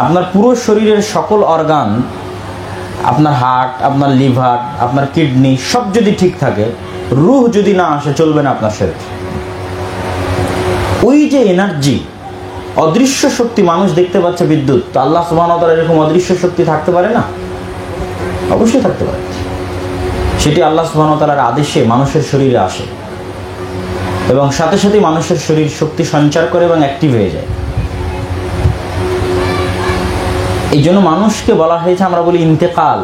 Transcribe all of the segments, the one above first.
আপনার পুরো শরীরের সকল অর্গান, আপনার হার্ট, আপনার লিভার, আপনার কিডনি সব যদি ঠিক থাকে, রূহ যদি না আসে চলবে না আপনার শরীর। ওই যে এনার্জি, অদৃশ্য শক্তি, মানুষ দেখতে পাচ্ছে বিদ্যুৎ, তো আল্লাহ সুবহানাহু ওয়া তাআলা এরকম অদৃশ্য শক্তি থাকতে পারে না? অবশ্যই থাকতে পারে। সেটি আল্লাহ সুবহানাহু ওয়া তাআলার আদেশে মানুষের শরীরে আসে এবং সাথে সাথে মানুষের শরীর শক্তি সঞ্চার করে এবং অ্যাক্টিভ হয়ে যায়। এই জন্য মানুষকে বলা হয়েছে, আমরা বলি ইন্তেকাল,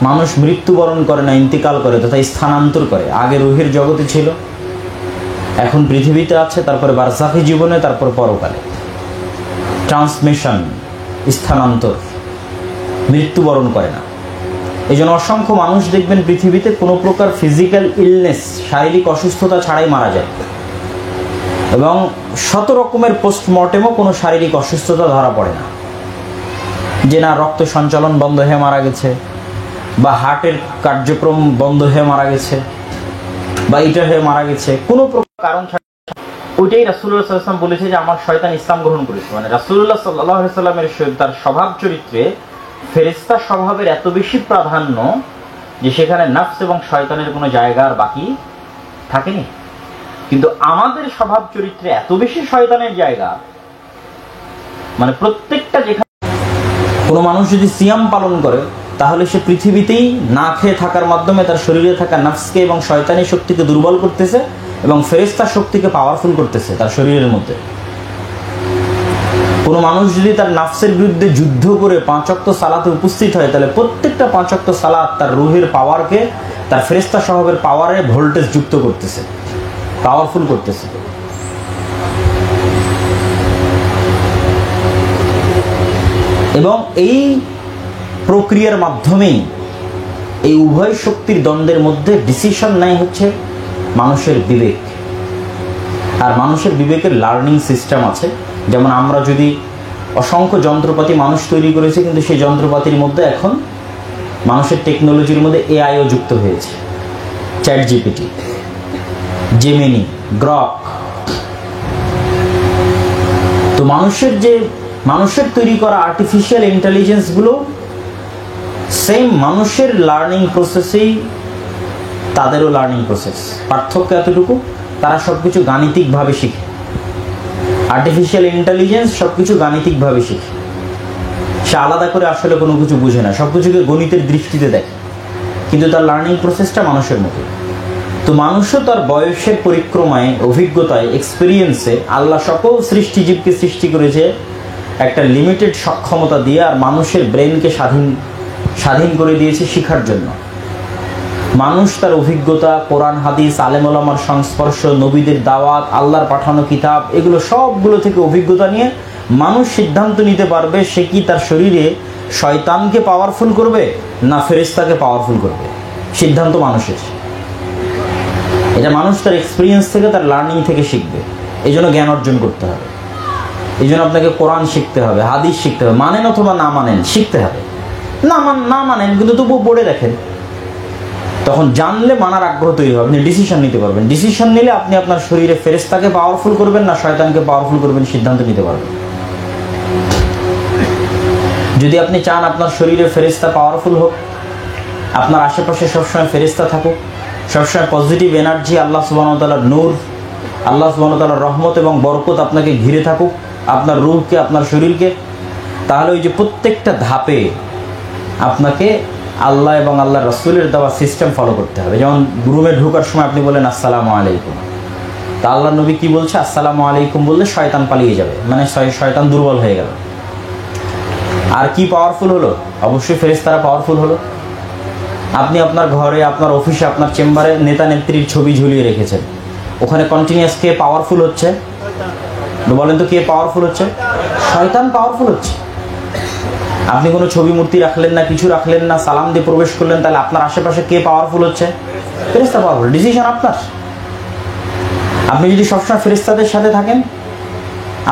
মানুষ মৃত্যুবরণ করে না, ইন্তেকাল করে, তথা স্থানান্তর করে। আগে রুহের জগতে ছিল, এখন পৃথিবীতে আছে, তারপরে বারজাখী জীবনে, তারপর পরকালে। ট্রান্সমিশন, স্থানান্তর, মৃত্যুবরণ করে না। এই জন্য অসংখ্য মানুষ দেখবেন পৃথিবীতে কোনো প্রকার ফিজিক্যাল ইলনেস, শারীরিক অসুস্থতা ছাড়াই মারা যায়, এবং শত রকমের পোস্টমর্টেমও কোনো শারীরিক অসুস্থতা ধরা পড়ে না, যে না রক্ত সঞ্চালন বন্ধ হয়ে মারা গেছে, বা হার্টের কার্যক্রম বন্ধ হয়ে মারা গেছে, বা এটা হয়ে মারা গেছে, কোনো প্রকার কারণ ছাড়া। ওইটাই রাসূলুল্লাহ সাল্লাল্লাহু আলাইহি ওয়াসাল্লাম বলেছে যে আমার শয়তান ইসলাম গ্রহণ করেছে। মানে রাসূলুল্লাহ সাল্লাল্লাহু আলাইহি ওয়াসাল্লামের তার স্বভাব চরিত্রে ফেরেশতা স্বভাবের এত বেশি প্রাধান্য যে সেখানে নফস এবং শয়তানের কোনো জায়গা আর বাকি থাকেনি। কিন্তু আমাদের স্বভাব চরিত্রে এত বেশি শয়তানের জায়গা, মানে প্রত্যেকটা, যেখানে কোনো মানুষ যদি সিয়াম পালন করে তাহলে সে পৃথিবীতেই না খেয়ে থাকার মাধ্যমে তার শরীরে থাকা নফসকে এবং শয়তানি শক্তিকে দুর্বল করতেছে এবং ফেরেশতার শক্তিকে পাওয়ারফুল করতেছে তার শরীরের মধ্যে। কোনো মানুষ যদি তার নফসের বিরুদ্ধে যুদ্ধ করে 5 ওয়াক্ত সালাতে উপস্থিত হয়, তাহলে প্রত্যেকটা 5 ওয়াক্ত সালাত তার রুহের পাওয়ারকে, তার ফেরেশতা স্বভাবের পাওয়ারে ভোল্টেজ যুক্ত করতেছে, পাওয়ারফুল করতেছে। এবং এই প্রক্রিয়ার মাধ্যমেই এই উভয় শক্তির দ্বন্দ্বের মধ্যে ডিসিশন নেয় হচ্ছে মানুষের বিবেক। আর মানুষের বিবেকের লার্নিং সিস্টেম আছে। যেমন আমরা যদি অসংখ্য যন্ত্রপাতি মানুষ তৈরি করেছে, কিন্তু সেই যন্ত্রপাতির মধ্যে এখন মানুষের টেকনোলজির মধ্যে এআইও যুক্ত হয়েছে, চ্যাট জিপিটি, জেমিনি, গ্রক। তো মানুষের তৈরি করা আর্টিফিশিয়াল ইন্টেলিজেন্সগুলো সেম মানুষের লার্নিং প্রসেসেই তাদেরও লার্নিং প্রসেস। পার্থক্য এতটুকু, তারা সবকিছু গাণিতিকভাবে শিখে। আর্টিফিশিয়াল ইন্টেলিজেন্স সবকিছু গাণিতিকভাবে শিখে, সে আলাদা করে আসলে কোনো কিছু বুঝে না, সবকিছুকে গণিতের দৃষ্টিতে দেখে, কিন্তু তার লার্নিং প্রসেসটা মানুষের মতো। তো মানুষও তার বয়সের পরিক্রমায়, অভিজ্ঞতায়, এক্সপিরিয়েন্সে আল্লাহ সকল সৃষ্টিজীবকে সৃষ্টি করেছে একটা লিমিটেড সক্ষমতা দিয়ে, আর মানুষের ব্রেনকে স্বাধীন করে দিয়েছে শিখার জন্য। মানুষ তার অভিজ্ঞতা, কোরআন হাদিস, আলেম ওলামার সংস্পর্শ, নবীদের দাওয়াত, আল্লাহর পাঠানো কিতাব, এগুলো সবগুলো থেকে অভিজ্ঞতা নিয়ে মানুষ সিদ্ধান্ত নিতে পারবে সে কি তার শরীরে শয়তানকে পাওয়ারফুল করবে না ফেরেশতাকে পাওয়ারফুল করবে। সিদ্ধান্ত মানুষের। এটা মানুষ তার এক্সপিরিয়েন্স থেকে, তার লার্নিং থেকে শিখবে। এই জন্য জ্ঞান অর্জন করতে হবে, এই জন্য আপনাকে কোরআন শিখতে হবে, হাদিস শিখতে হবে, মানেন অথবা না মানেন শিখতে হবে। না মানেন কিন্তু তবুও পড়ে দেখেন, তখন জানলে মানার আগ্রহ তৈরি হবে, আপনি ডিসিশন নিতে পারবেন। ডিসিশন নিলে আপনি আপনার শরীরে ফেরেশতাকে পাওয়ারফুল করবেন না শয়তানকে পাওয়ারফুল করবেন সিদ্ধান্ত নিতে পারবেন। যদি আপনি চান আপনার শরীরে ফেরেশতা পাওয়ারফুল হোক, আপনার আশেপাশে সবসময় ফেরেশতা থাকুক, সবসময় পজিটিভ এনার্জি, আল্লাহ সুবহানাহু ওয়া তাআলার নূর, আল্লাহ সুবহানাহু ওয়া তাআলার রহমত এবং বরকত আপনাকে ঘিরে থাকুক, আপনার রূহকে, আপনার শরীরকে, তাহলে ওই যে প্রত্যেকটা ধাপে আপনাকে আল্লাহ এবং আল্লাহর রাসূলের দেওয়া সিস্টেম ফলো করতে হবে। যেমন রুমে ঢোকার সময় আপনি বলেন আসসালামু আলাইকুম, তা আল্লাহ নবী কি বলছে? আসসালামু আলাইকুম বললে শয়তান পালিয়ে যাবে, মানে শয়তান দুর্বল হয়ে গেল। আর কি পাওয়ারফুল হলো? অবশ্যই ফেরেশতারা পাওয়ারফুল হলো। আপনি আপনার ঘরে, আপনার অফিসে, আপনার চেম্বারে নেতা নেত্রীর ছবি ঝুলিয়ে রেখেছেন, ওখানে কন্টিনিউয়াস কে পাওয়ারফুল হচ্ছে? বলেন তো কে পাওয়ারফুল হচ্ছে? শয়তান পাওয়ারফুল হচ্ছে। আপনি কোনো ছবি মূর্তি রাখলেন না, কিছু রাখলেন না, সালাম দিয়ে প্রবেশ করলেন, তাহলে আপনার আশেপাশে কে পাওয়ারফুল হচ্ছে? ফেরেশতা পাওয়ারফুল। ডিসিশন আপনার। আপনি যদি সবসময় ফেরেশতাদের সাথে থাকেন,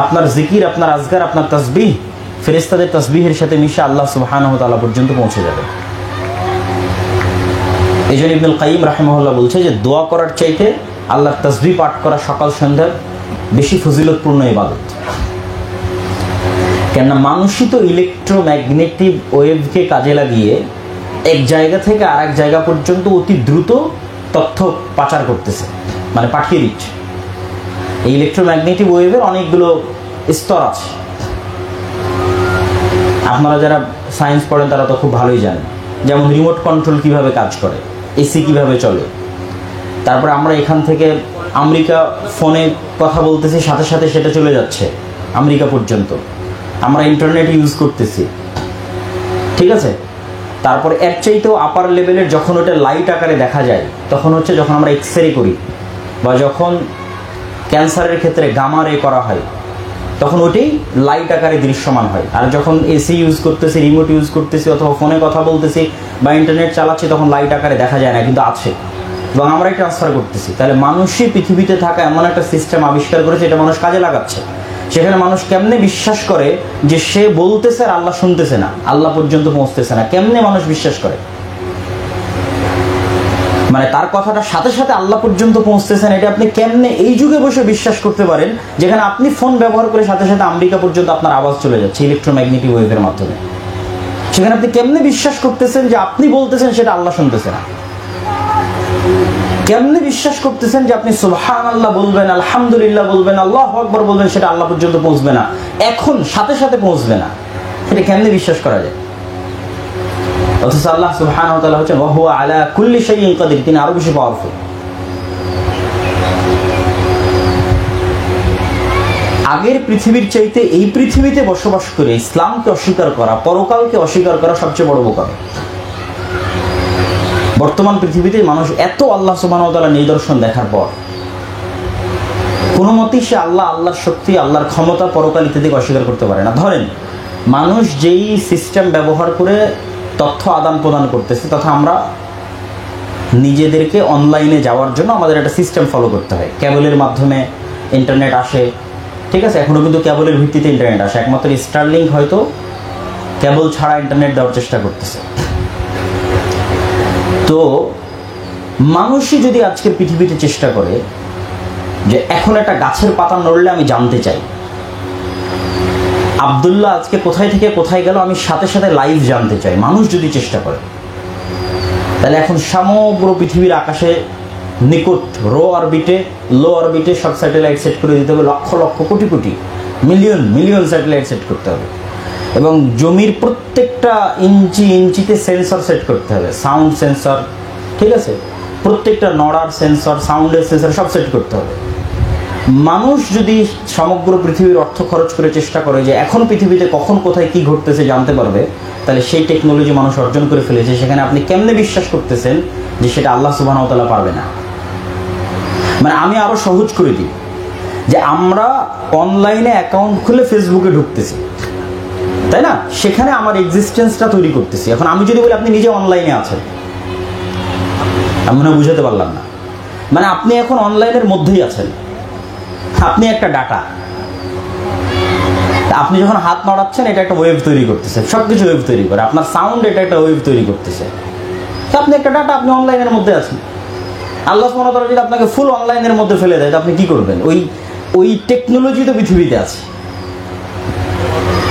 আপনার জিকির, আপনার আজগার, আপনার তাসবিহ ফেরেশতাদের তাসবিহের সাথে মিশে আল্লাহ সুবহানাহু ওয়া তাআলা পর্যন্ত পৌঁছে যাবে। এই জন্য ইবনুল কাইয়িম রাহিমাহুল্লাহ বলছে যে দোয়া করার চাইতে আল্লাহর তাসবিহ পাঠ করা সকাল সন্ধ্যার বেশি ফজিলতপূর্ণ ইবাদত। কেননা মানুষই তো ইলেকট্রোম্যাগনেটিক ওয়েভকে কাজে লাগিয়ে এক জায়গা থেকে আর এক জায়গা পর্যন্ত অতি দ্রুত তথ্য পাচার করতেছে, মানে পাঠিয়ে দিচ্ছে। এই ইলেকট্রোম্যাগনেটিক ওয়েভের অনেকগুলো স্তর আছে, আপনারা যারা সায়েন্স পড়েন তারা তো খুব ভালোই জানেন। যেমন রিমোট কন্ট্রোল কিভাবে কাজ করে, এসি কিভাবে চলে, তারপরে আমরা এখান থেকে আমেরিকা ফোনে কথা বলতেছি, সাথে সাথে সেটা চলে যাচ্ছে আমেরিকা পর্যন্ত। আমরা ইন্টারনেট ইউজ করতেছি, ঠিক আছে। তারপর এর চাইতেও আপার লেভেলের যখন ওটা লাইট আকারে দেখা যায়, তখন হচ্ছে যখন আমরা এক্সরে করি বা যখন ক্যান্সারের ক্ষেত্রে গামা রে করা হয়, তখন ওটাই লাইট আকারে দৃশ্যমান হয়। আর যখন এসি ইউজ করতেছি, রিমোট ইউজ করতেছি, অথবা ফোনে কথা বলতেছি বা ইন্টারনেট চালাচ্ছি, তখন লাইট আকারে দেখা যায় না, কিন্তু আছে এবং আমরাই ট্রান্সফার করতেছি। তাহলে মানুষই পৃথিবীতে থাকা এমন একটা সিস্টেম আবিষ্কার করেছে, এটা মানুষ কাজে লাগাচ্ছে। সেখানে মানুষ কেমনে বিশ্বাস করে যে সে বলতেছে আর আল্লাহ শুনতেছে না, আল্লাহ পর্যন্ত পৌঁছতেছে না? কেমনে মানুষ বিশ্বাস করে? মানে তার কথাটা সাথে সাথে আল্লাহ পর্যন্ত পৌঁছতেছেন, এটা আপনি কেমনে এই যুগে বসে বিশ্বাস করতে পারেন, যেখানে আপনি ফোন ব্যবহার করে সাথে সাথে আমেরিকা পর্যন্ত আপনার আওয়াজ চলে যাচ্ছে ইলেকট্রোম্যাগনেটিক ওয়েভের মাধ্যমে? সেখানে আপনি কেমনে বিশ্বাস করতেছেন যে আপনি বলতেছেন সেটা আল্লাহ শুনতেছে না? কেমনে বিশ্বাস করতেছেন যে আপনি সুবহানাল্লাহ বলবেন, আলহামদুলিল্লাহ বলবেন, আল্লাহু আকবার বলবেন, সেটা আল্লাহ পর্যন্ত পৌঁছবে না, এখন সাথে সাথে পৌঁছবে না? এটা কেমনে বিশ্বাস করা যায়? অথচ আল্লাহ সুবহানাহু ওয়া তাআলা হচ্ছেন ওয়া হুয়া আলা কুল্লি শাইইন কাদির, তিনি আরো বেশি পাওয়ারফুল। আগের পৃথিবীর চাইতে এই পৃথিবীতে বসবাস করে ইসলামকে অস্বীকার করা, পরকালকে অস্বীকার করা সবচেয়ে বড় বোকামি। বর্তমান পৃথিবীতে মানুষ এত আল্লাহ সুবহানাহু ওয়া তাআলার নিদর্শন দেখার পর কোনো মতেই সে আল্লাহর শক্তি, আল্লাহর ক্ষমতা, পরকাল ইত্যাদিকে অস্বীকার করতে পারে না। ধরেন মানুষ যেই সিস্টেম ব্যবহার করে তথ্য আদান প্রদান করতেছে, তথা আমরা নিজেদেরকে অনলাইনে যাওয়ার জন্য আমাদের একটা সিস্টেম ফলো করতে হয়। কেবলের মাধ্যমে ইন্টারনেট আসে, ঠিক আছে। এখনও কিন্তু কেবলের ভিত্তিতে ইন্টারনেট আসে, একমাত্র স্টারলিংক হয়তো কেবল ছাড়া ইন্টারনেট দেওয়ার চেষ্টা করতেছে। তো মানুষই যদি আজকে পৃথিবীতে চেষ্টা করে যে এখন একটা গাছের পাতা নড়লে আমি জানতে চাই আব্দুল্লাহ আজকে কোথায় থেকে কোথায় গেল, আমি সাথে সাথে লাইভ জানতে চাই, মানুষ যদি চেষ্টা করে, তাহলে এখন সমগ্র পৃথিবীর আকাশে নিকট লো অরবিটে সব স্যাটেলাইট সেট করে দিতে হবে, lakh lakh crore crore million million satellite set করতে হবে, এবং জমির প্রত্যেকটা ইঞ্চিতে সেন্সর সেট করতে হবে, সাউন্ড সেন্সর, ঠিক আছে, প্রত্যেকটা নড়ার সেন্সর, সাউন্ডের সেন্সর সব সেট করতে হবে। মানুষ যদি সমগ্র পৃথিবীর অর্থ খরচ করে চেষ্টা করে যে এখন পৃথিবীতে কখন কোথায় কি ঘটতেছে জানতে পারবে, তাহলে সেই টেকনোলজি মানুষ অর্জন করে ফেলেছে। সেখানে আপনি কেমনে বিশ্বাস করতেছেন যে সেটা আল্লাহ সুবহানাহু ওয়া তাআলা পারবে না? মানে আমি আরো সহজ করে দিই, যে আমরা অনলাইনে অ্যাকাউন্ট খুলে ফেসবুকে ঢুকতেছি, তাই না? সেখানে আমার এক্সিস্টেন্সটা তৈরি করতেছি। এখন আমি যদি বলি আপনি নিজে অনলাইনে আছেন, আমি মনে হয় বুঝাতে পারলাম না। মানে আপনি এখন অনলাইনের মধ্যেই আছেন, আপনি একটা ডাটা, আপনি যখন হাত নাড়াচ্ছেন এটা একটা ওয়েভ তৈরি করতেছে, সবকিছু ওয়েভ তৈরি করে, আপনার সাউন্ড এটা একটা ওয়েভ তৈরি করতেছে, আপনি একটা ডাটা, আপনি অনলাইনের মধ্যে আছেন। আল্লাহ সুবহানাহু ওয়া তাআলা যদি আপনাকে ফুল অনলাইনের মধ্যে ফেলে দেয়, আপনি কি করবেন? ওই টেকনোলজি তো পৃথিবীতে আছে।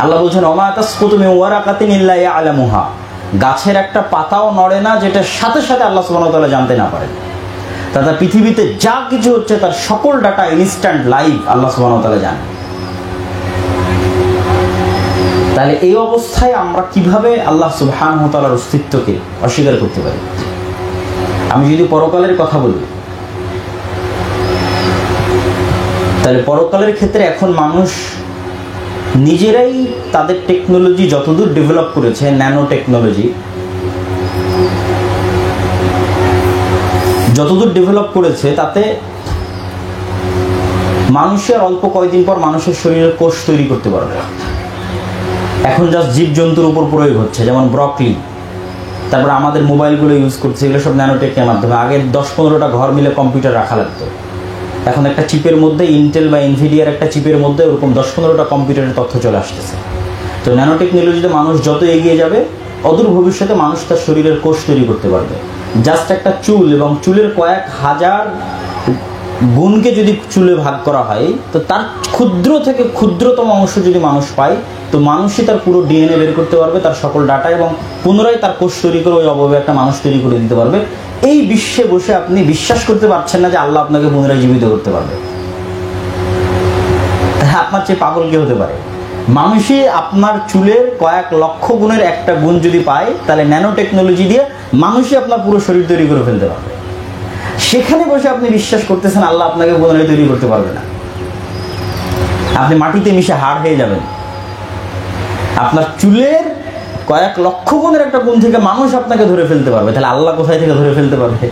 আল্লাহ বলছেন ওমা তাসকুতু মিন ওয়ারাকাতিন ইল্লা ইয়ালামুহা, গাছের একটা পাতাও নড়ে না যেটা সাথে সাথে আল্লাহ সুবহানাহু ওয়া তাআলা জানতে না পারেন। তাতে পৃথিবীতে যা কিছু হচ্ছে তার সকল ডাটা ইনস্ট্যান্ট লাইভ আল্লাহ সুবহানাহু ওয়া তাআলা জানেন। তাহলে এই অবস্থায় আমরা কিভাবে আল্লাহ সুবহানাহু ওয়া তাআলার অস্তিত্বকে অস্বীকার করতে পারি? আমি যদি পরকালের কথা বলি, তাহলে পরকালের ক্ষেত্রে এখন মানুষ নিজেরাই তাদের টেকনোলজি যতদূর ডেভেলপ করেছে, ন্যানো টেকনোলজি যতদূর ডেভেলপ করেছে, তাতে মানুষের অল্প কয়েকদিন পর মানুষের শরীরের কোষ তৈরি করতে পারবে। এখন জাস্ট জীবজন্তুর উপর প্রয়োগ হচ্ছে, যেমন ব্রকলি, তারপর আমাদের মোবাইলগুলো ইউজ করছে, এগুলো সব ন্যানোটেকের মাধ্যমে। আগে 10-15টা ঘর মিলে কম্পিউটার রাখা লাগতো, এখন একটা চিপের মধ্যে, ইন্টেল বা এনভিডিয়ার একটা চিপের মধ্যে ওরকম 10-15টা কম্পিউটারের তথ্য চলে আসতেছে। তো ন্যানো টেকনোলজিতে মানুষ যত এগিয়ে যাবে, অদূর ভবিষ্যতে মানুষ তার শরীরের কোষ তৈরি করতে পারবে। জাস্ট একটা চুল এবং চুলের কয়েক হাজার গুণকে যদি চুলে ভাগ করা হয়, তো তার ক্ষুদ্র থেকে ক্ষুদ্রতম অংশ যদি মানুষ পায়, তো মানুষই তার পুরো ডিএনএ বের করতে পারবে, তার সকল ডাটা, এবং পুনরায় তার কোষ তৈরি করে ওই অবয়বে একটা মানুষ তৈরি করে দিতে পারবে। এই বিশ্বে বসে আপনি বিশ্বাস করতে পারছেন না যে আল্লাহ আপনাকে পুনরায় জীবিত করতে পারবে। আপনার চেয়ে পাগল কে হতে পারে? মানুষই আপনার চুলের কয়েক লক্ষ গুণের একটা গুণ যদি পায়, তাহলে ন্যানো টেকনোলজি দিয়ে মানুষই আপনার পুরো শরীর তৈরি করে ফেলতে পারবে। সেখানে বসে আপনি বিশ্বাস করতেছেন আল্লাহ আপনাকে পুনরায় তৈরি করতে পারবে না। আপনি মাটিতে মিশে হাড় হয়ে যাবেন। আপনার চুলের কয়েক লক্ষ গুণের একটা গুণ থেকে মানুষ আপনাকে ধরে ফেলতে পারবে, তাহলে আল্লাহ কোথায় থেকে ধরে ফেলতে পারবে?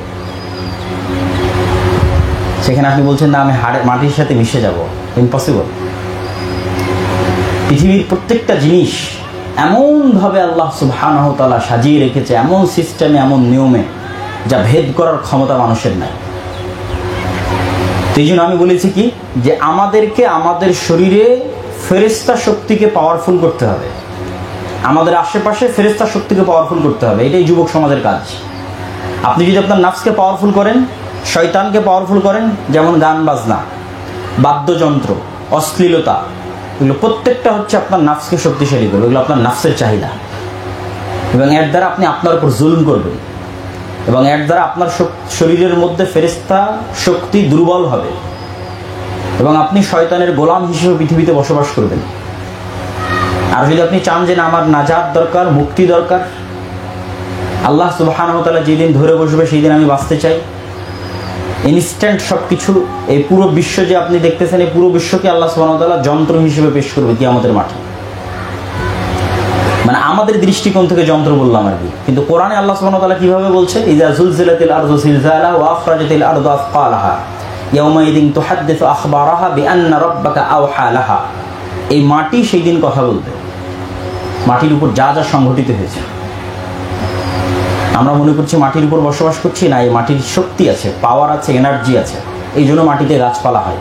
সেখানে আপনি বলছেন না আমি মাটির সাথে মিশে যাব, ইম্পসিবল। পৃথিবীর প্রত্যেকটা জিনিস এমনভাবে আল্লাহ সুবহানাহু ওয়া তাআলা সাজিয়ে রেখেছে, এমন সিস্টেমে, এমন নিয়মে, যা ভেদ করার ক্ষমতা মানুষের নাই। তো এই জন্য আমি বলেছি কি, যে আমাদেরকে আমাদের শরীরে ফেরেশতা শক্তিকে পাওয়ারফুল করতে হবে, আমাদের আশেপাশে ফেরেশতা শক্তিকে পাওয়ারফুল করতে হবে। এটাই যুবক সমাজের কাজ। আপনি যদি আপনার নাফসকে পাওয়ারফুল করেন, শয়তানকে পাওয়ারফুল করেন, যেমন গান বাজনা, বাদ্যযন্ত্র, অশ্লীলতা, এগুলো প্রত্যেকটা হচ্ছে আপনার নাফসকে শক্তিশালী করবে। এগুলো আপনার নাফসের চাহিদা, এবং এর দ্বারা আপনি আপনার উপর জুলুম করবেন, এবং এর দ্বারা আপনার শরীরের মধ্যে ফেরেশতা শক্তি দুর্বল হবে, এবং আপনি শয়তানের গোলাম হিসেবে পৃথিবীতে বসবাস করবেন। আর যদি আপনি চান যে না আমার নাজাত দরকার, মুক্তি দরকার, আল্লাহ সুবহানাহু ওয়া তাআলা যেদিন ধরে বসবে সেই দিন আমি বাঁচতে চাই, ইনস্ট্যান্ট সব কিছু, এই পুরো বিশ্ব যে আপনি দেখতেছেন, এই পুরো বিশ্বকে আল্লাহ সুবহানাহু ওয়া তাআলা যন্ত্র হিসেবে পেশ করবে কিয়ামতের মাঠে। মানে আমাদের দৃষ্টিকোণ থেকে যন্ত্র বললাম আর কি, কিন্তু কোরআনে আল্লাহ সুবহানাহু ওয়া তাআলা কিভাবে বলছে, ইযা যুলজিলাতিল আরদু জিলজালাহা ওয়া আখরাজাতিল আরদু আসকালাহা ইয়াওমাইযিন তুহাদ্দিসু আখবারাহা বিআন্না রাব্বাকা আওহা লাহা। এই মাটি সেই দিন কথা বলবে, মাটির উপর যা যা সংঘটিত হয়েছে। আমরা মনে করছি মাটির উপর বসবাস করছি, না, এই মাটির শক্তি আছে, পাওয়ার আছে, এনার্জি আছে, এই জন্য মাটিতে গাছপালা হয়।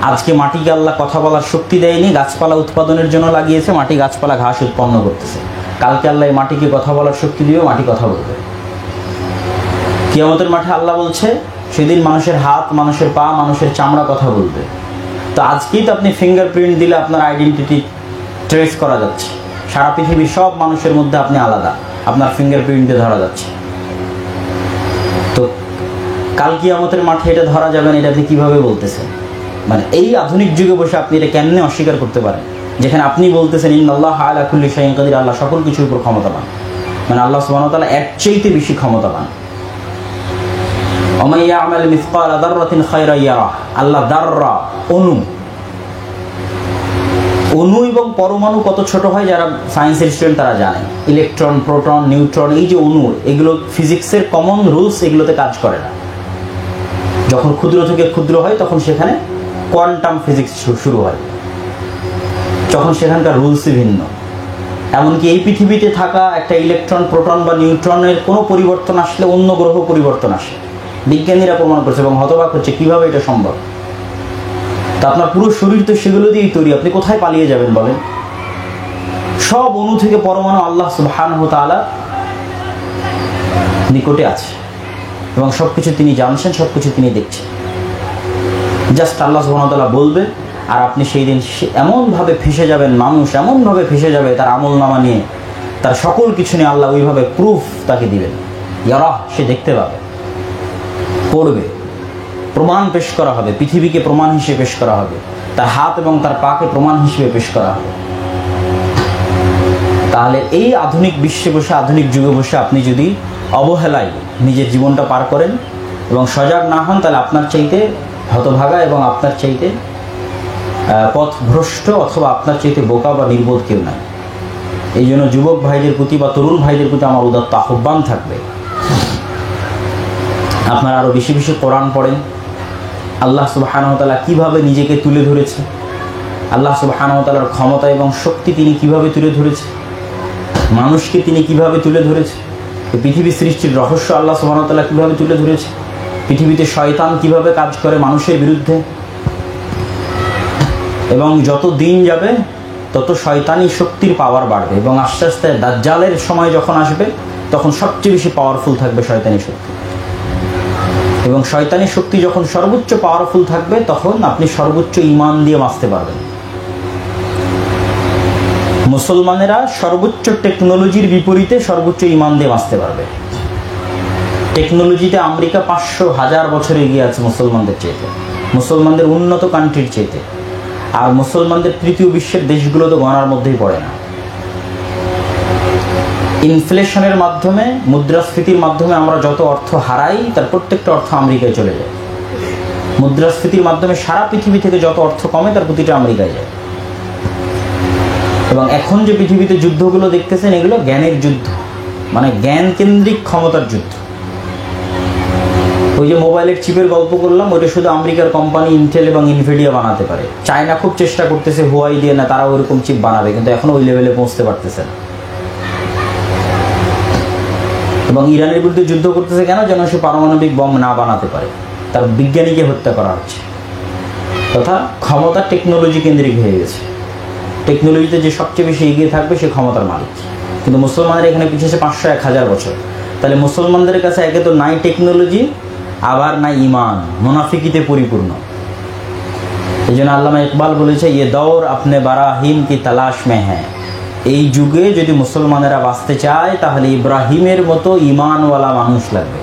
আজকে মাটিকে আল্লাহ কথা বলার শক্তি দেয়নি, গাছপালা উৎপাদনের জন্য লাগিয়েছে, মাটি গাছপালা ঘাস উৎপন্ন করতেছে। কালকে আল্লাহ এই মাটিকে কথা বলার শক্তি দিবে, মাটি কথা বলবে। কিয়ামতের মাঠে আল্লাহ বলছে সেদিন মানুষের হাত, মানুষের পা, মানুষের চামড়া কথা বলবে। তো আজকেই তো আপনি ফিঙ্গারপ্রিন্ট দিলে আপনার আইডেন্টিটি ট্রেস করা যাচ্ছে, সারা পৃথিবীর সব মানুষের মধ্যে আপনি আলাদা, আপনার ফিঙ্গারপ্রিন্টে ধরা যাচ্ছে। তো কাল কিয়ামতের মাঠে এটা ধরা যাবে না, এটা আপনি কীভাবে বলতেছেন? মানে এই আধুনিক যুগে বসে আপনি এটা কেমনে অস্বীকার করতে পারেন, যেখানে আপনি বলতেছেন ইন্নাল্লাহা আলা কুল্লি শাইইন কাদির, আল্লাহ সকল কিছুর উপর ক্ষমতাবান। মানে আল্লাহ সুবহানাহু ওয়া তাআলা এর চাইতে বেশি ক্ষমতাবান। ওয়া মান ইয়া'মাল মিসকালা যাররাতিন খায়রান ইয়ারাহ, আল্লাহ দাররা, অণু এবং পরমাণু কত ছোট হয় যারা সায়েন্সের স্টুডেন্ট তারা জানে। ইলেকট্রন, প্রোটন, নিউট্রন, এই যে অণু, এগুলো ফিজিক্সের কমন রুলস এগুলোতে কাজ করে না। যখন ক্ষুদ্র থেকে ক্ষুদ্র হয় তখন সেখানে কোয়ান্টাম ফিজিক্স শুরু হয়, যখন সেখানকার রুলসই ভিন্ন। এমনকি এই পৃথিবীতে থাকা একটা ইলেকট্রন, প্রোটন বা নিউট্রনের কোনো পরিবর্তন আসলে অন্য গ্রহ পরিবর্তন আসে, বিজ্ঞানীরা প্রমাণ করছে এবং হতবাক হচ্ছে কিভাবে এটা সম্ভব। তা আপনার পুরো শরীর তো সেগুলো দিয়েই তৈরি, আপনি কোথায় পালিয়ে যাবেন বলেন? সব অণু থেকে পরমাণু আল্লাহ সুবহানাহু ওয়া তাআলা নিকটে আছে, এবং সবকিছু তিনি জানছেন, সবকিছু তিনি দেখছেন। জাস্ট আল্লাহ সুবহানাহু ওয়া তাআলা বলবে, আর আপনি সেই দিন এমনভাবে ফেসে যাবেন, মানুষ এমনভাবে ফেসে যাবে তার আমলনামা নিয়ে, তার সকল কিছু নিয়ে আল্লাহ ওইভাবে প্রুফ তাকে দিবেন। ইয়ারাহ, সে দেখতে পাবে, পড়বে, প্রমাণ পেশ করা হবে, পৃথিবীকে প্রমাণ হিসেবে পেশ করা হবে, তার হাত এবং তার পাকে প্রমাণ হিসেবে পেশ করা হবে। তাহলে এই আধুনিক বিশ্বে বসে, আধুনিক যুগে বসে আপনি যদি অবহেলায় নিজের জীবনটা পার করেন এবং সজাগ না হন, তাহলে আপনার চাইতে হতভাগা এবং আপনার চাইতে পথভ্রষ্ট অথবা আপনার চাইতে বোকা বা নির্বোধ কেউ নাই। এই জন্য যুবক ভাইদের প্রতি বা তরুণ ভাইদের প্রতি আমার উদাত্ত আহ্বান থাকবে, আপনারা আরও বেশি বেশি কোরআন পড়েন। আল্লাহ সুবহানাহু ওয়া তাআলা কীভাবে নিজেকে তুলে ধরেছে, আল্লাহ সুবহানাহু ওয়া তাআলার ক্ষমতা এবং শক্তি তিনি কিভাবে তুলে ধরেছে, মানুষকে তিনি কিভাবে তুলে ধরেছে, পৃথিবী সৃষ্টির রহস্য আল্লাহ সুবহানাহু ওয়া তাআলা কীভাবে তুলে ধরেছে, পৃথিবীতে শয়তান কিভাবে কাজ করে মানুষের বিরুদ্ধে। এবং যত দিন যাবে তত শয়তানি শক্তির পাওয়ার বাড়বে, এবং আস্তে আস্তে দাজ্জালের সময় যখন আসবে তখন সবচেয়ে বেশি পাওয়ারফুল থাকবে শয়তানি শক্তি। এবং শয়তানি শক্তি যখন সর্বোচ্চ পাওয়ারফুল থাকবে তখন আপনি সর্বোচ্চ ঈমান দিয়ে বাঁচতে পারবেন। মুসলমানেরা সর্বোচ্চ টেকনোলজির বিপরীতে সর্বোচ্চ ইমান দিয়ে বাঁচতে পারবে। টেকনোলজিতে আমেরিকা 500,000 বছর এগিয়ে আছে মুসলমানদের চেয়েতে, মুসলমানদের উন্নত কান্ট্রির চেয়েতে। আর মুসলমানদের তৃতীয় বিশ্বের দেশগুলো তো গণার মধ্যেই পড়ে না। ইনফ্লেশনের মাধ্যমে, মুদ্রাস্ফীতির মাধ্যমে আমরা যত অর্থ হারাই তার প্রত্যেকটা অর্থ আমেরিকায় চলে যায়। মুদ্রাস্ফীতির মাধ্যমে সারা পৃথিবী থেকে যত অর্থ কমে তার প্রতিটা আমেরিকায় যায়। এবং এখন যে পৃথিবীতে যুদ্ধগুলো দেখতেছেন এগুলো জ্ঞানের যুদ্ধ, মানে জ্ঞান কেন্দ্রিক ক্ষমতার যুদ্ধ। ওই যে মোবাইলের চিপের গল্প করলাম, ওইটা শুধু আমেরিকার কোম্পানি ইন্টেল এবং ইনভিডিয়া বানাতে পারে। চায়না খুব চেষ্টা করতেছে হুয়াই দিয়ে, না তারা ওইরকম চিপ বানাবে, কিন্তু এখন ওই লেভেলে পৌঁছতে পারতেছে না। এবং ইরানের বিরুদ্ধে যুদ্ধ করতেছে কেন? যেন সে পারমাণবিক বম না বানাতে পারে, তার বিজ্ঞানীকে হত্যা করা হচ্ছে। তথা ক্ষমতা টেকনোলজি কেন্দ্রিক হয়ে গেছে। টেকনোলজিতে যে সবচেয়ে বেশি এগিয়ে থাকবে সে ক্ষমতার মালিক। কিন্তু মুসলমানদের এখানে পিছিয়েছে 500-1000 বছর। তাহলে মুসলমানদের কাছে একে তো নাই টেকনোলজি, আবার নাই ইমান, মুনাফিকিতে পরিপূর্ণ। এই জন্য আল্লামা ইকবাল বলেছে, ইয়ে দৌর আপনি বারাহিম কি তালাশ মে হ্যাঁ। এই যুগে যদি মুসলমানেরা বাঁচতে চায় তাহলে ইব্রাহিমের মতো ইমানওয়ালা মানুষ লাগবে।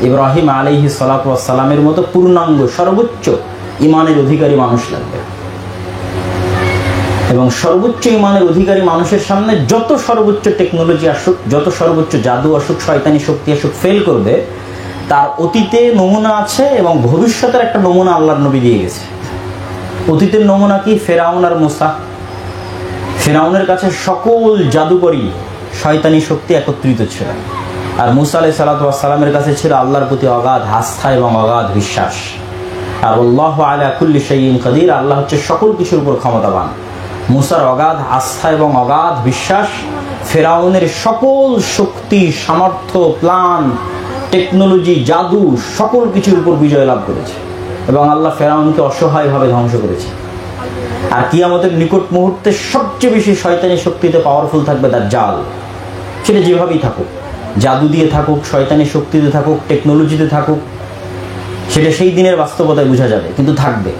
ইব্রাহিম আলাইহিস সালাতু ওয়াস সালামের মতো পূর্ণাঙ্গ সর্বোচ্চ ইমানের অধিকারী মানুষ লাগবে। এবং সর্বোচ্চ ইমানের অধিকারী মানুষের সামনে যত সর্বোচ্চ টেকনোলজি আসুক, যত সর্বোচ্চ জাদু আসুক, শয়তানি শক্তি আসুক, ফেল করবে। তার অতীতে নমুনা আছে এবং ভবিষ্যতের একটা নমুনা আল্লাহর নবী দিয়ে গেছে। অতীতের নমুনা কি? ফেরাউন আর মুসা। ফেরাউনের কাছে সকল জাদুকরী শয়তানি শক্তি একত্রিত ছিল, আর মুসা আলাইহিস সালাতু ওয়াস সালামের কাছে ছিল আল্লাহর প্রতি অগাধ আস্থা এবং অগাধ বিশ্বাস। আর আল্লাহু আলা কুল্লি শাইইন কাদির, আল্লাহ হচ্ছে সকল কিছুর উপর ক্ষমতাবান। মুসার অগাধ আস্থা এবং অগাধ বিশ্বাস ফেরাউনের সকল শক্তি, সামর্থ্য, প্ল্যান, টেকনোলজি, জাদু সকল কিছুর উপর বিজয় লাভ করেছে এবং আল্লাহ ফেরাউনকে অসহায়ভাবে ধ্বংস করেছে। আর কিয়ামতের নিকট মুহূর্তে সবচেয়ে বেশি শয়তানি শক্তিতে পাওয়ারফুল থাকবে দাজ্জাল। সেটা যেভাবেই থাকুক, জাদু দিয়ে থাকুক, শয়তানি শক্তিতে থাকুক, টেকনোলজিতে থাকুক, সেটা সেই দিনের বাস্তবতায় বোঝা যাবে, কিন্তু থাকবে।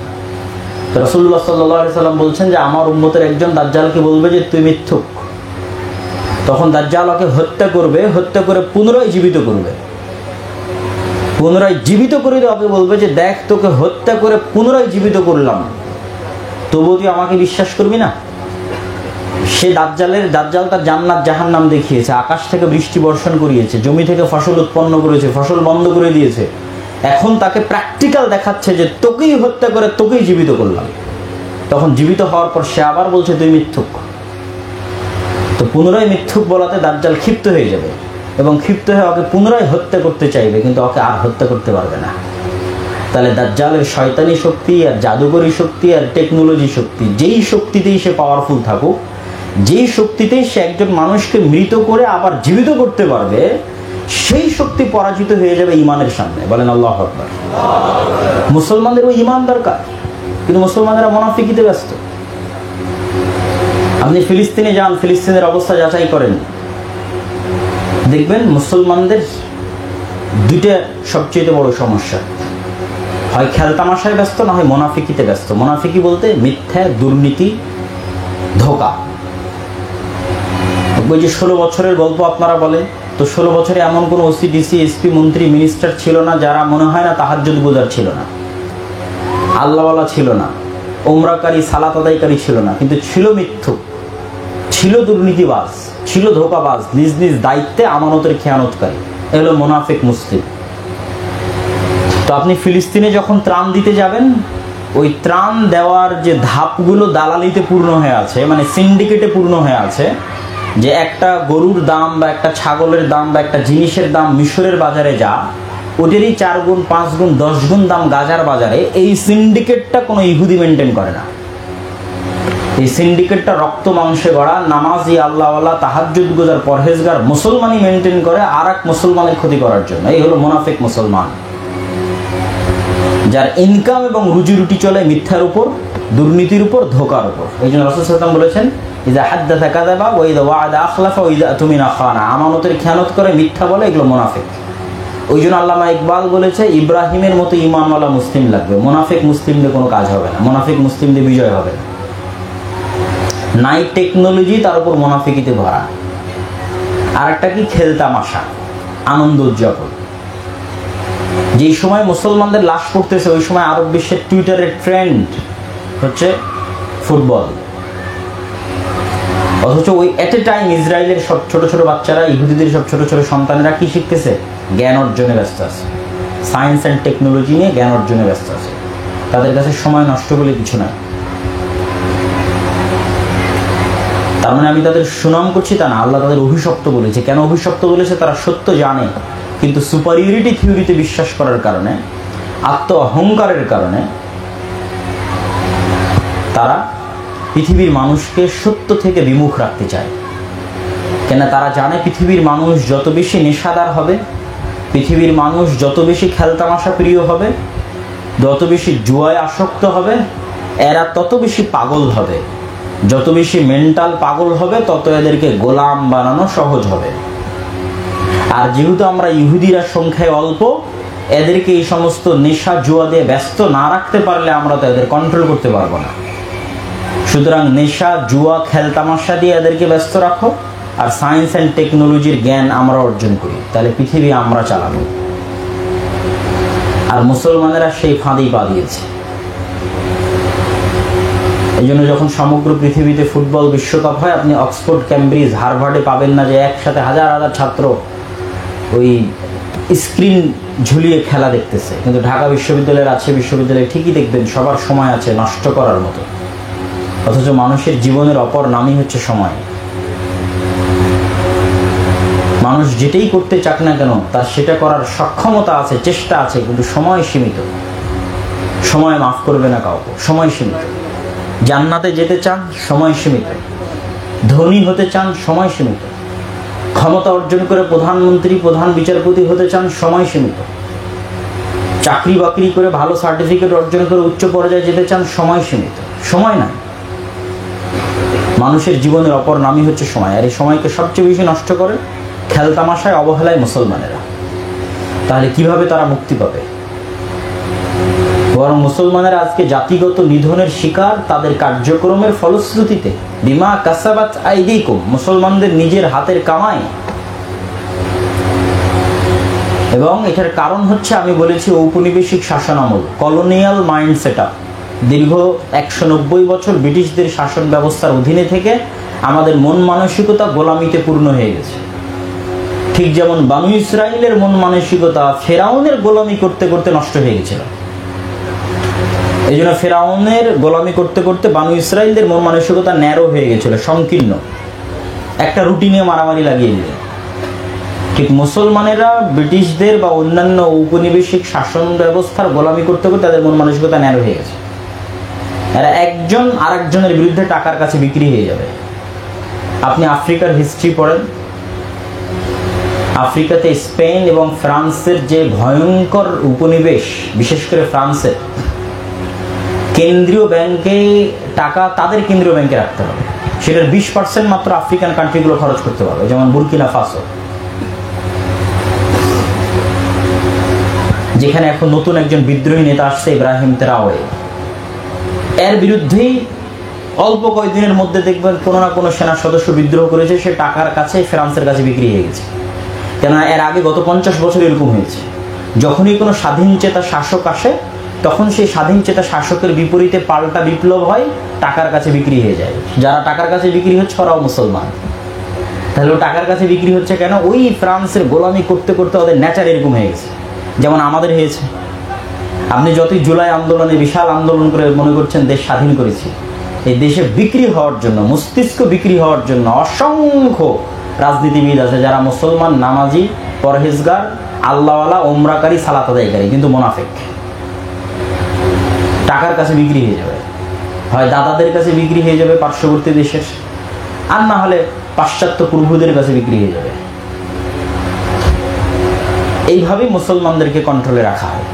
তো রাসূলুল্লাহ সাল্লাল্লাহু আলাইহি সাল্লাম বলছেন যে আমার উম্মতের একজন দাজ্জালকে বলবে যে তুই মিথ্যুক। তখন দাজ্জাল ওকে হত্যা করবে, হত্যা করে পুনরায় জীবিত করবে। পুনরায় জীবিত করে ওকে বলবে যে দেখ, তোকে হত্যা করে পুনরায় জীবিত করলাম, তবুও তুই আমাকে বিশ্বাস করবি না? সে দাজ্জাল তার জান্নাত জাহান্নাম দেখিয়েছে, আকাশ থেকে বৃষ্টি বর্ষণ করিয়েছে, জমি থেকে ফসল উৎপন্ন করেছে, ফসল বন্ধ করে দিয়েছে। এখন তাকে প্র্যাকটিক্যাল দেখাচ্ছে যে তোকেই হত্যা করে তোকেই জীবিত করলাম। তখন জীবিত হওয়ার পর সে আবার বলছে তুই মিথ্যুক। তো পুনরায় মিথ্যুক বলাতে দাজ্জাল ক্ষিপ্ত হয়ে যাবে এবং ক্ষিপ্ত হয়ে ওকে পুনরায় হত্যা করতে চাইবে, কিন্তু ওকে আর হত্যা করতে পারবে না। তাহলে দাজ্জালের শয়তানি শক্তি আর জাদুকরী শক্তি আর টেকনোলজি শক্তি, যেই শক্তিতেই সে পাওয়ারফুল থাকুক, যেই শক্তিতেই সে একজন মানুষকে মৃত করে আবার জীবিত করতে পারবে, সেই শক্তি পরাজিত হয়ে যাবে ইমানের সামনে। বলেন আল্লাহু আকবার। মুসলমানদের ওই ইমান দরকার, কিন্তু মুসলমানেরা মুনাফিকিতে ব্যস্ত। আপনি ফিলিস্তিনে যান, ফিলিস্তিনের অবস্থা যাচাই করেন, দেখবেন মুসলমানদের দুইটা সবচেয়ে বড় সমস্যা, হয় খেলতামাশায় ব্যস্ত, না হয় মুনাফিকিতে ব্যস্ত। মুনাফিকি বলতে মিথ্যা, দুর্নীতি, ধোঁকা। ওই যে 16 বছরের গল্প আপনারা বলেন, তো 16 বছরে এমন কোনো ওসি, ডিসি, এসপি, মন্ত্রী, মিনিস্টার ছিল না যারা মনে হয় না তাহাজ্জুদ গুজার ছিল না, আল্লাহওয়ালা ছিল না, ওমরাকারী, সালাত আদায়কারী ছিল না, কিন্তু ছিল মিথ্যুক, ছিল দুর্নীতিবাজ, ছিল ধোঁকাবাজ, নিজ নিজ দায়িত্বে আমানতের খেয়ানতকারী। এগুলো মুনাফিক মুসলিম। তো আপনি ফিলিস্তিনে যখন ত্রাণ দিতে যাবেন, ওই ত্রাণ দেওয়ার যে ধাপগুলো দালালিতে পূর্ণ হয়ে আছে, মানে সিন্ডিকেটে পূর্ণ হয়ে আছে, যে একটা গরুর দাম বা একটা ছাগলের দাম বা একটা জিনিসের দাম মিশরের বাজারে যা, ওদেরই 4 গুণ, 5 গুণ, 10 গুণ দাম গাজার বাজারে। এই সিন্ডিকেটটা কোনো ইহুদি মেনটেন করে না। এই সিন্ডিকেটটা রক্ত মাংসে গড়া নামাজি, আল্লাহওয়ালা, তাহাজ্জুদ গুজার, পরহেজগার মুসলমানই মেনটেন করে আর এক মুসলমানের ক্ষতি করার জন্য। এই হলো মুনাফিক মুসলমান, যার ইনকাম এবং রুজি রুটি চলে মিথ্যার উপর, দুর্নীতির উপর, ধোঁকার উপর। এই জন্য রাসূল সাল্লাল্লাহু আলাইহি ওয়াসাল্লাম বলেছেন, ইযা হাদ্দাসা কাযাবা ওয়া ইযা ওয়া'আদা আখলাফা ওয়া ইযা আতুমিনা খানা। আমানতের খেয়ানত করে, মিথ্যা বলে, এগুলো মুনাফিক। ওই জন্য আল্লামা ইকবাল বলেছে ইব্রাহিমের মতো ঈমানওয়ালা মুসলিম লাগবে, মুনাফিক মুসলিমদের কোনো কাজ হবে না, মুনাফিক মুসলিমদের বিজয় হবে না। নাই টেকনোলজি, তার উপর মুনাফিকিতে ভরা। আর একটা কি, খেলতামাশা, আনন্দ উদযাপন। যেই সময় মুসলমানদের লাশ পড়তেছে ওই সময় আরব বিশ্বের টুইটারের ট্রেন্ড হচ্ছে ফুটবল। অথচ ওই এট এ টাইম ইসরায়েলের সব ছোট ছোট বাচ্চারা, ইহুদিদের সব ছোট ছোট সন্তানেরা কি শিখতেছে? জ্ঞান অর্জনে ব্যস্ত আছে, সায়েন্স অ্যান্ড টেকনোলজি নিয়ে জ্ঞান অর্জনে ব্যস্ত আছে। তাদের কাছে সময় নষ্ট বলে কিছু নয়। তার মানে আমি তাদের সুনাম করছি তা না, আল্লাহ তাদের অভিশপ্ত বলেছে। কেন অভিশপ্ত বলেছে? তারা সত্য জানে, কিন্তু সুপারিয়রিটি থিওরিতে বিশ্বাস করার কারণে, আত্ম অহংকারের কারণে তারা পৃথিবীর মানুষকে সত্য থেকে বিমুখ রাখতে চায়। কেন? তারা জানে পৃথিবীর মানুষ যত বেশি নেশাদার হবে, পৃথিবীর মানুষ যত বেশি খেলতামাশা প্রিয় হবে, যত বেশি জুয়ায় আসক্ত হবে, এরা তত বেশি পাগল হবে। যত বেশি মেন্টাল পাগল হবে তত এদেরকে গোলাম বানানো সহজ হবে। আর যেহেতু আমরা ইহুদিরা সংখ্যায় অল্প, এদেরকে এই সমস্ত নেশা জুয়া দিয়ে ব্যস্ত না রাখতে পারলে আমরা তো এদের কন্ট্রোল করতে পারবো না। সুতরাং নেশা জুয়া খেলতামাশা দিয়ে এদেরকে ব্যস্ত রাখো, আর সায়েন্স অ্যান্ড টেকনোলজির জ্ঞান আমরা অর্জন করি, তাহলে পৃথিবী আমরা চালাবো। আর মুসলমানেরা সেই ফাঁদেই পা দিয়েছে। এই জন্য যখন সমগ্র পৃথিবীতে ফুটবল বিশ্বকাপ হয়, আপনি অক্সফোর্ড, ক্যামব্রিজ, হার্ভার্ডে পাবেন না যে একসাথে হাজার হাজার ছাত্র ওই স্ক্রিন ঝুলিয়ে খেলা দেখতেছে। কিন্তু ঢাকা বিশ্ববিদ্যালয়ের আছে, বিশ্ববিদ্যালয়ে ঠিকই দেখবেন সবার সময় আছে নষ্ট করার মতো। অথচ মানুষের জীবনের অপর নামই হচ্ছে সময়। মানুষ যেটাই করতে চাক না কেন তার সেটা করার সক্ষমতা আছে, চেষ্টা আছে, কিন্তু সময় সীমিত। সময় মাফ করবে না কাউকে, সময় সীমিত। জান্নাতে যেতে চান, সময় সীমিত। ধনী হতে চান, সময় সীমিত। ক্ষমতা অর্জন করে প্রধানমন্ত্রী, প্রধান বিচারপতি হতে চান, সময় সীমিত। চাকরি বাকরি করে ভালো সার্টিফিকেট অর্জন করে উচ্চ পর্যায়ে যেতে চান, সময় সীমিত। সময় নাই। মানুষের জীবনের অপর নামই হচ্ছে সময়। আর এই সময়কে সবচেয়ে বেশি নষ্ট করে খেলতামাশায়, অবহেলায় মুসলমানেরা। তাহলে কিভাবে তারা মুক্তি পাবে? বরং মুসলমানেরা আজকে জাতিগত নিধনের শিকার তাদের কার্যক্রমের ফলশ্রুতিতে। বিমা কাসাবাত আইদিকুম, মুসলমানদের নিজের হাতের কামাই। এবং এটার কারণ হচ্ছে, আমি বলেছি, ঔপনিবেশিক শাসন আমল, কলোনিয়াল মাইন্ড সেট আপ। দীর্ঘ 190 বছর ব্রিটিশদের শাসন ব্যবস্থার অধীনে থেকে আমাদের মন মানসিকতা গোলামিতে পূর্ণ হয়ে গেছে। ঠিক যেমন বানু ইসরাইলের মন মানসিকতা ফেরাউনের গোলামি করতে করতে নষ্ট হয়ে গেছিল। এই জন্য ফেরাউনের গোলামি করতে করতে বানু ইসরাইলদের মন মানসিকতা ন্যারো হয়ে গেছিল, সংকীর্ণ, একটা রুটিনে মারামারি লাগিয়ে দিল। ঠিক মুসলমানেরা ব্রিটিশদের বা অন্যান্য ঔপনিবেশিক শাসন ব্যবস্থার গোলামি করতে করতে তাদের মন মানসিকতা ন্যারো হয়ে গেছে। এরা একজন আর একজনের বিরুদ্ধে টাকার কাছে বিক্রি হয়ে যাবে। আপনি আফ্রিকার হিস্ট্রি পড়েন, আফ্রিকাতে স্পেন এবং ফ্রান্সের যে ভয়ঙ্কর উপনিবেশ, বিশেষ করে ফ্রান্সের, কেন্দ্রীয় ব্যাংকে টাকা তাদের কেন্দ্রীয় ব্যাংকে রাখতে হবে। সেটার 20% মাত্র আফ্রিকান কান্ট্রিগুলো খরচ করতে পারবে, যেমন বুরকিনা ফাসো, যেখানে এখন নতুন একজন বিদ্রোহী নেতা আসছে, ইব্রাহিম ট্রাওরে। এর বিরুদ্ধেই অল্প কয়েকদিনের মধ্যে দেখবেন কোনো না কোনো সেনা সদস্য বিদ্রোহ করেছে, সে টাকার কাছে ফ্রান্সের কাছে বিক্রি হয়ে গেছে। কেননা এর আগে গত 50 বছর এরকম হয়েছে। যখনই কোনো স্বাধীন চেতা শাসক আসে, তখন সেই স্বাধীন চেতা শাসকের বিপরীতে পাল্টা বিপ্লব হয়, টাকার কাছে বিক্রি হয়ে যায়। যারা টাকার কাছে বিক্রি হচ্ছে ওরাও মুসলমান। তাহলে ও টাকার কাছে বিক্রি হচ্ছে কেন? ওই ফ্রান্সের গোলামি করতে করতে ওদের নেচার এরকম হয়ে গেছে, যেমন আমাদের হয়েছে। আপনি যতই জুলাই আন্দোলনে বিশাল আন্দোলন করে মনে করছেন দেশ স্বাধীন করেছি, এই দেশে বিক্রি হওয়ার জন্য, মস্তিষ্ক বিক্রি হওয়ার জন্য অসংখ্য রাজনীতিবিদ আছে যারা মুসলমান, নামাজি, পরহেজগার, আল্লাহওয়ালা, ওমরাকারী, সালাত আদায়কারী, কিন্তু মুনাফিক। টাকার কাছে বিক্রি হয়ে যাবে, হয় দাদাদের কাছে বিক্রি হয়ে যাবে পার্শ্ববর্তী দেশের, আর না হলে পাশ্চাত্য প্রভুদের কাছে বিক্রি হয়ে যাবে। এইভাবেই মুসলমানদেরকে কন্ট্রোলে রাখা হয়।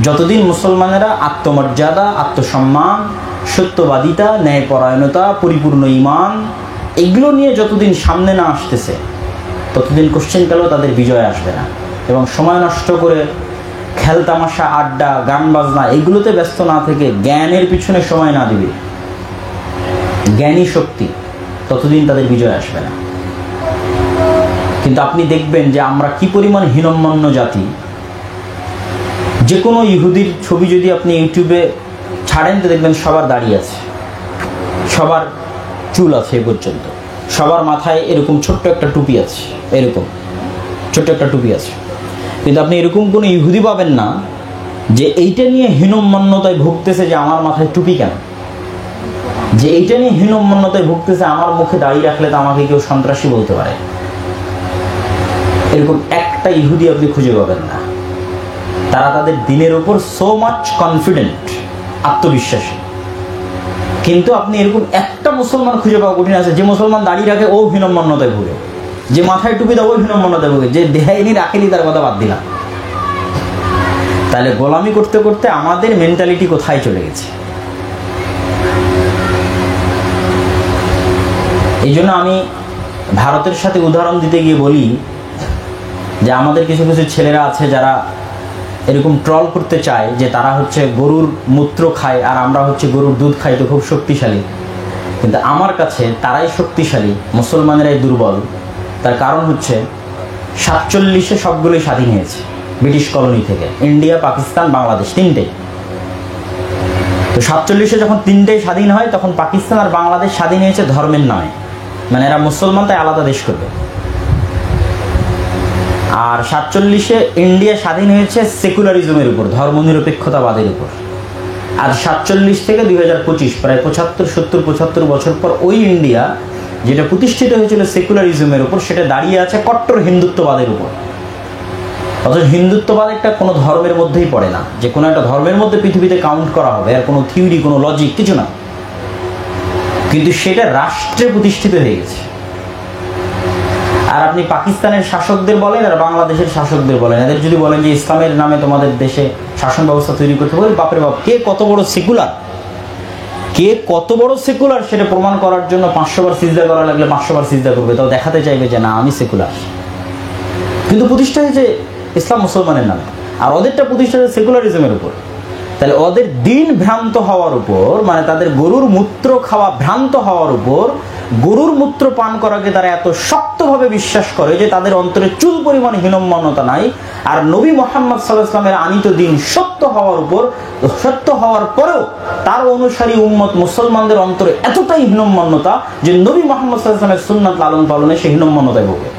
যতদিন মুসলমানেরা আত্মমর্যাদা, আত্মসম্মান, সত্যবাদিতা, ন্যায়পরায়ণতা, পরিপূর্ণ ঈমান, এগুলো নিয়ে যতদিন সামনে না আসতেছে, ততদিন কোশ্চেনকালেও তাদের বিজয় আসবে না। এবং সময় নষ্ট করে খেলতামাশা, আড্ডা, গান বাজনা এগুলোতে ব্যস্ত না থেকে জ্ঞানের পিছনে সময় না দিবে, জ্ঞানী শক্তি, ততদিন তাদের বিজয় আসবে না। কিন্তু আপনি দেখবেন যে আমরা কি পরিমাণ হীনম্মন্য জাতি। যে কোনো ইহুদির ছবি যদি আপনি ইউটিউবে ছাড়েন তো দেখবেন সবার দাড়ি আছে, সবার চুল আছে এ পর্যন্ত, সবার মাথায় এরকম ছোট্ট একটা টুপি আছে, এরকম ছোট্ট একটা টুপি আছে। কিন্তু আপনি এরকম কোনো ইহুদি পাবেন না যে এইটা নিয়ে হীনম্মন্যতায় ভুগতেছে যে আমার মাথায় টুপি কেন, যে এইটা নিয়ে হীনম্মন্যতায় ভুগতেছে আমার মুখে দাড়ি রাখলে তো আমাকে কেউ সন্ত্রাসী বলতে পারে। এরকম একটা ইহুদি আপনি খুঁজে পাবেন না। তারা তাদের দিনের উপর সো মাচ কনফিডেন্ট, আত্মবিশ্বাসী। কিন্তু আপনি এরকম একটা মুসলমান খুঁজে পাওয়া কঠিন আছে যে মুসলমান দাঁড়িয়ে রাখে ও হীনম্মন্যতায় ভুগে, যে মাথায় টুপি দেয় ও হীনম্মন্যতায় ভুগে, যে দেহাইনি রাখেনি তার কথা বাদ দিলাম। তাহলে গোলামি করতে করতে আমাদের মেন্টালিটি কোথায় চলে গেছে? এই জন্য আমি ভারতের সাথে উদাহরণ দিতে গিয়ে বলি যে আমাদের কিছু কিছু ছেলেরা আছে যারা এরকম ট্রল করতে চায় যে তারা হচ্ছে গরুর মূত্র খায় আর আমরা হচ্ছে গরুর দুধ খাই, তো খুব শক্তিশালী। কিন্তু আমার কাছে তারাই শক্তিশালী, মুসলমানেরাই দুর্বল। তার কারণ হচ্ছে 47-এ সবগুলোই স্বাধীন হয়েছে ব্রিটিশ কলোনি থেকে, ইন্ডিয়া, পাকিস্তান, বাংলাদেশ, তিনটেই। তো 47-এ যখন তিনটেই স্বাধীন হয় তখন পাকিস্তান আর বাংলাদেশ স্বাধীন হয়েছে ধর্মের নামে, মানে এরা মুসলমান তাই আলাদা দেশ করবে। আর 47-এ ইন্ডিয়া স্বাধীন হয়েছে সেকুলারিজমের উপর, ধর্মনিরপেক্ষতাবাদের উপর। আর 47 থেকে 2025 প্রায় 75 বছর পর ওই ইন্ডিয়া যেটা প্রতিষ্ঠিত হয়েছিল সেকুলারিজমের উপর, সেটা দাঁড়িয়ে আছে কট্টর হিন্দুত্ববাদের উপর। অথচ হিন্দুত্ববাদ একটা কোনো ধর্মের মধ্যেই পড়ে না, যে কোনো একটা ধর্মের মধ্যে পৃথিবীতে কাউন্ট করা হবে, আর কোনো থিওরি, কোনো লজিক কিছু না। কিন্তু সেটা রাষ্ট্রে প্রতিষ্ঠিত হয়ে গেছে। আর আপনি পাকিস্তানের শাসকদের বলেন আর বাংলাদেশের শাসকদের বলেন, এদের যদি বলেন যে ইসলামের নামে তোমাদের দেশে শাসন ব্যবস্থা তৈরি করতে বলে, বাপরে বাপ, কে কত বড় সেকুলার, কে কত বড় সেকুলার সেটা প্রমাণ করার জন্য 500 বার সিজদা করা লাগলে 500 বার সিজদা করবে, তাও দেখাতে চাইবে যে না আমি সেকুলার। কিন্তু প্রতিষ্ঠা হয়েছে ইসলাম মুসলমানের নামে, আর ওদেরটা প্রতিষ্ঠা হয়েছে সেকুলারিজমের উপর। তাহলে ওদের দিন ভ্রান্ত হওয়ার উপর, মানে তাদের গরুর মূত্র খাওয়া ভ্রান্ত হওয়ার উপর, গরুর মূত্র পান করাকে তারা এত শক্তভাবে বিশ্বাস করে যে তাদের অন্তরে চুল পরিমাণ হীনম্মন্যতা নাই। আর নবী মুহাম্মদ সাল্লাল্লাহু আলাইহি ওয়াসাল্লামের আনিত দিন সত্য হওয়ার উপর, সত্য হওয়ার পরেও তার অনুসারী উম্মত মুসলমানদের অন্তরে এতটাই হীনম্মন্যতা যে নবী মুহাম্মদ সাল্লাল্লাহু আলাইহি ওয়াসাল্লামের সুন্নাত লালন পালনে সে হীনম্মন্যতায় ভোগে।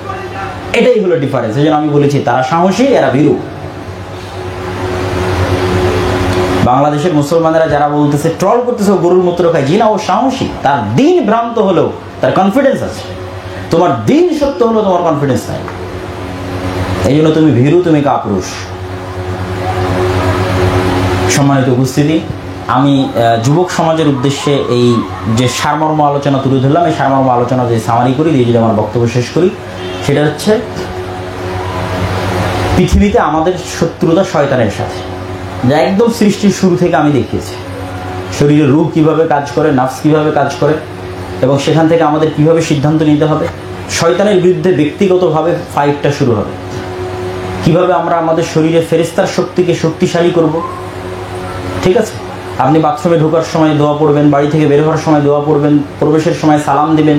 এটাই হলো ডিফারেন্স। এই জন্য আমি বলেছি তারা সাহসী, এরা ভীরু। বাংলাদেশের মুসলমানেরা যারা বলতেছে, ট্রল করতেছে গরুর মূত্র খায়, জি না, ও সাহসী, তার দিন ভ্রান্ত হলেও তার কনফিডেন্স আছে। তোমার দিন সত্য হলেও তোমার কনফিডেন্স নাই, এই জন্য তুমি ভীরু, তুমি কাপুরুষ। সম্মানিত উপস্থিতি, আমি যুবক সমাজের উদ্দেশ্যে এই যে সারমর্ম আলোচনা তুলে ধরলাম, এই সারমর্ম আলোচনা যদি সামারি করি, দিয়ে যদি আমার বক্তব্য শেষ করি, সেটা হচ্ছে পৃথিবীতে আমাদের শত্রুতা শয়তানের সাথে, যা একদম সৃষ্টির শুরু থেকে আমি দেখিয়েছি। শরীরের রূহ কিভাবে কাজ করে, নাফস কিভাবে কাজ করে, এবং সেখান থেকে আমাদের কিভাবে সিদ্ধান্ত নিতে হবে। শয়তানের বিরুদ্ধে ব্যক্তিগতভাবে ফাইটটা শুরু হবে, কিভাবে আমরা আমাদের শরীরে ফেরেশতার শক্তিকে শক্তিশালী করব। ঠিক আছে, আপনি বাথরুমে ঢোকার সময় দোয়া পড়বেন, বাড়ি থেকে বের হওয়ার সময় দোয়া পড়বেন, প্রবেশের সময় সালাম দিবেন,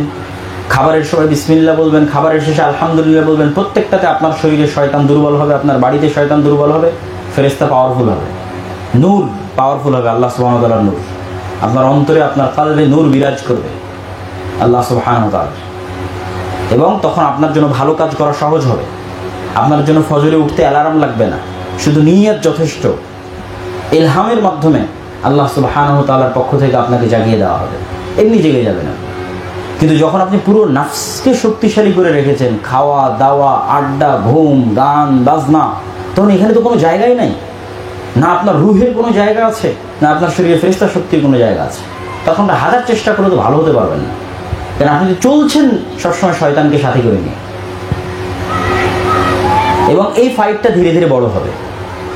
খাবারের সময় বিসমিল্লাহ বলবেন, খাবারের শেষে আলহামদুলিল্লাহ বলবেন। প্রত্যেকটাতে আপনার শরীরে শয়তান দুর্বল হবে, আপনার বাড়িতে শয়তান দুর্বল হবে, ফেরেশতা পাওয়ারফুল হবে, নূর পাওয়ারফুল হবে, আল্লাহ সুবহানাহু ওয়া তাআলার নূর। আপনার অন্তরে, আপনার কলবে নূর বিরাজ করবে আল্লাহ সুবহানাহু ওয়া তাআলা। এবং তখন আপনার জন্য ভালো কাজ করা সহজ হবে। আপনার জন্য ফজরে উঠতে অ্যালার্ম লাগবে না, শুধু নিয়ত যথেষ্ট। ইলহামের মাধ্যমে আল্লাহ সুবহানাহু ওয়া তাআলার পক্ষ থেকে আপনাকে জাগিয়ে দেওয়া হবে, এমনি জেগে যাবে না। কিন্তু যখন আপনি পুরো নাফসকে শক্তিশালী করে রেখেছেন, খাওয়া দাওয়া, আড্ডা, ঘুম, গান, বাজনা, তখন এখানে তো কোনো জায়গাই নাই, না আপনার রুহের কোনো জায়গা আছে, না আপনার শরীরে ফেরেশতা শক্তির কোনো জায়গা আছে। তখন হাজার চেষ্টা করে তো ভালো হতে পারবেন না, কারণ আপনি চলছেন সবসময় শয়তানকে সাথী করে নিয়ে। এবং এই ফাইটটা ধীরে ধীরে বড় হবে।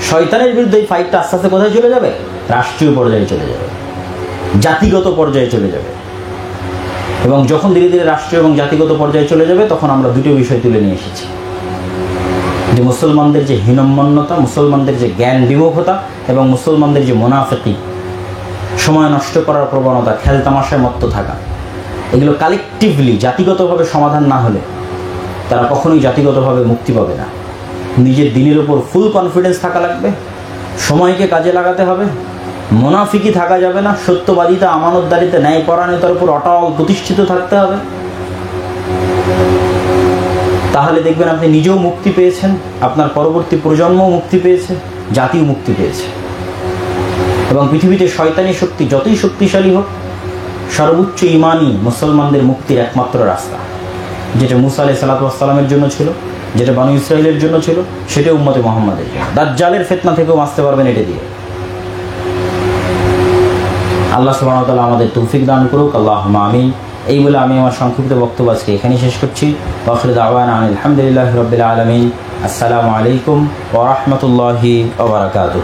শয়তানের বিরুদ্ধে এই ফাইটটা আস্তে আস্তে কোথায় চলে যাবে? রাষ্ট্রীয় পর্যায়ে চলে যাবে, জাতিগত পর্যায়ে চলে যাবে। এবং যখন ধীরে ধীরে রাষ্ট্রীয় এবং জাতিগত পর্যায়ে চলে যাবে, তখন আমরা দুটো বিষয় তুলে নিয়ে এসেছি, যে মুসলমানদের যে হীনম্মন্যতা, মুসলমানদের যে জ্ঞান বিমুখতা, এবং মুসলমানদের যে মুনাফিকি, সময় নষ্ট করার প্রবণতা, খেলতামাশায় মত্ত থাকা, এগুলো কালেকটিভলি জাতিগতভাবে সমাধান না হলে তারা কখনোই জাতিগতভাবে মুক্তি পাবে না। নিজের দিনের উপর ফুল কনফিডেন্স থাকা লাগবে, সময়কে কাজে লাগাতে হবে, মুনাফিকি থাকা যাবে না, সত্যবাদিতা, আমানতদারিতে, ন্যায়পরায়ণতার উপর অটল প্রতিষ্ঠিত থাকতে হবে। তাহলে দেখবেন আপনি নিজেও মুক্তি পেয়েছেন, আপনার পরবর্তী প্রজন্মও মুক্তি পেয়েছে, জাতিও মুক্তি পেয়েছে। এবং পৃথিবীতে শয়তানি শক্তি যতই শক্তিশালী হোক, সর্বোচ্চ ইমানই মুসলমানদের মুক্তির একমাত্র রাস্তা। যেটা মুসা আলাইহিস সালামের জন্য ছিল, যেটা বনী ইসরাইলের জন্য ছিল, সেটা উম্মতে মুহাম্মাদের জন্য। দাজ্জালের ফিতনা থেকেও বাঁচতে পারবেন এটা দিয়ে। আল্লাহ সুবহানাহু ওয়া তাআলা আমাদের তৌফিক দান করুক, আল্লাহুম্মা আমিন। এই বলে আমি আমার সংক্ষিপ্ত বক্তব্য আজকে এখানেই শেষ করছি। ওয়া আখিরু দাওয়ানা আলহামদুলিল্লাহি রাব্বিল আলামিন। আসসালামু আলাইকুম ওয়া রাহমাতুল্লাহি ওয়া বারাকাতুহু।